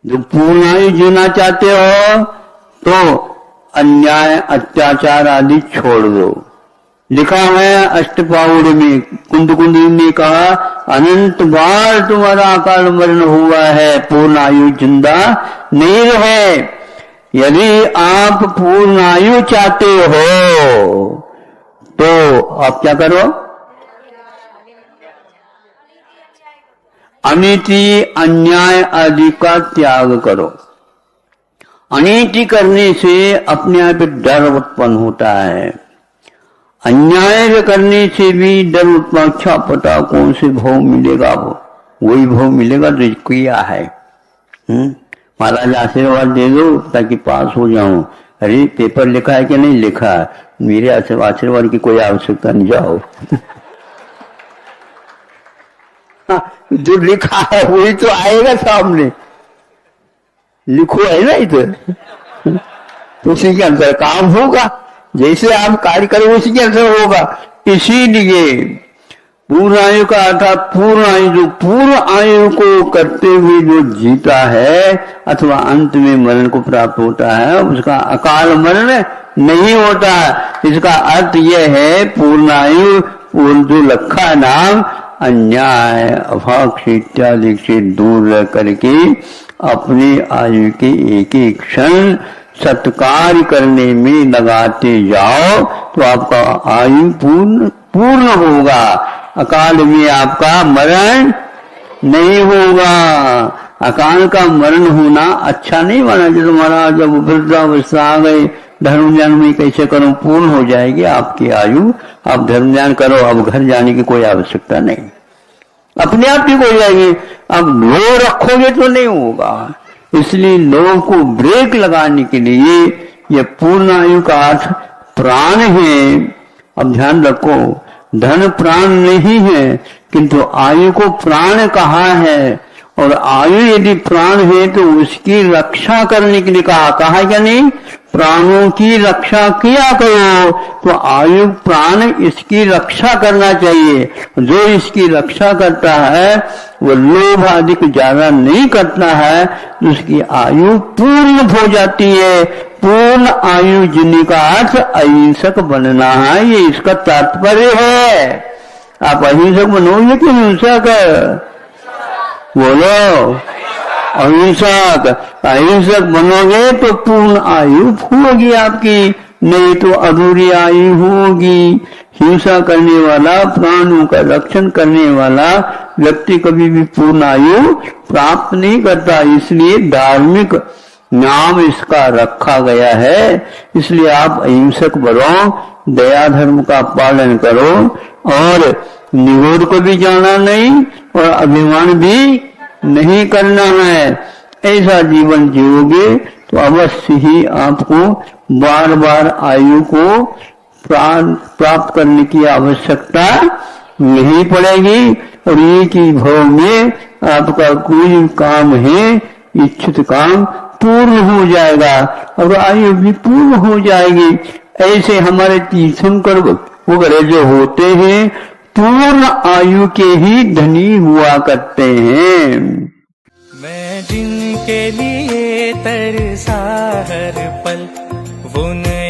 जो पूर्ण आयु जीना चाहते हो तो अन्याय अत्याचार आदि छोड़ दो। लिखा है अष्टपाउड में, कुंद ने कहा अनंत बार तुम्हारा अकाल मरण हुआ है, पूर्ण आयु जिंदा नहीं रहे। यदि आप पूर्ण आयु चाहते हो तो आप क्या करो, अनीति अन्याय आदि का त्याग करो। अनीति करने से अपने आप डर उत्पन्न होता है, अन्याय करने से भी डर उत्पन्न, अच्छा पता कौन से भाव मिलेगा, वही भाव मिलेगा जो किया है। महाराज आशीर्वाद दे दो ताकि पास हो जाऊं। अरे पेपर लिखा है कि नहीं लिखा, मेरे आशीर्वाद की कोई आवश्यकता नहीं, जाओ। जो लिखा है वही तो आएगा सामने, लिखो है ना इधर, तो उसी के अंदर काम होगा, जैसे आप कार्य करो उसी के अंदर होगा। इसीलिए पूर्ण आयु का अर्थात पूर्ण आयु, जो पूर्ण आयु को करते हुए जो जीता है अथवा अंत में मरण को प्राप्त होता है, उसका अकाल मरण नहीं होता। इसका अर्थ यह है पूर्ण आयु, जो लखा नाम अन्याय अभाक्ष इत्यादि से दूर रह करके अपनी आयु के एक एक क्षण सत्कार करने में लगाते जाओ तो आपका आयु पूर्ण होगा, अकाल में आपका मरण नहीं होगा। अकाल का मरण होना अच्छा नहीं माना। जैसे महाराज जब वृद्धावस्था आ गए, धर्म ज्ञान में कैसे करो, पूर्ण हो जाएगी आपकी आयु, आप धर्म ज्ञान करो, अब घर जाने की कोई आवश्यकता नहीं, अपने आप ठीक हो जाएगी। अब लो रखोगे तो नहीं होगा। इसलिए लोगों को ब्रेक लगाने के लिए यह पूर्ण आयु का अर्थ प्राण है। अब ध्यान रखो, धन प्राण नहीं है किंतु आयु को प्राण कहा है, और आयु यदि प्राण है तो उसकी रक्षा करने के लिए कहा क्या नहीं, प्राणों की रक्षा किया करो। तो आयु प्राण इसकी रक्षा करना चाहिए। जो इसकी रक्षा करता है वो लोभ आदि को ज्यादा नहीं करता है, उसकी आयु पूर्ण हो जाती है। पूर्ण आयु जीने का अर्थ अहिंसक बनना है, ये इसका तात्पर्य है। आप अहिंसक बनोगे कि हिंसक? बोलो, अहिंसक। अहिंसक बनोगे तो पूर्ण आयु होगी आपकी, नहीं तो अधूरी आयु होगी। हिंसा करने वाला, प्राणों का रक्षण करने वाला व्यक्ति कभी भी पूर्ण आयु प्राप्त नहीं करता। इसलिए धार्मिक नाम इसका रखा गया है। इसलिए आप अहिंसक बनो, दया धर्म का पालन करो, और निगोर को भी जाना नहीं और अभिमान भी नहीं करना है। ऐसा जीवन जियोगे तो अवश्य ही आपको बार बार आयु को प्राप्त करने की आवश्यकता नहीं पड़ेगी, और एक ही भाव में आपका कोई काम है, इच्छित काम पूर्ण हो जाएगा और आयु भी पूर्ण हो जाएगी। ऐसे हमारे तीर्थंकर वगैरह जो होते हैं पूर्ण आयु के ही धनी हुआ करते हैं। मैं जिनके लिए तरसा हर पल, वो नए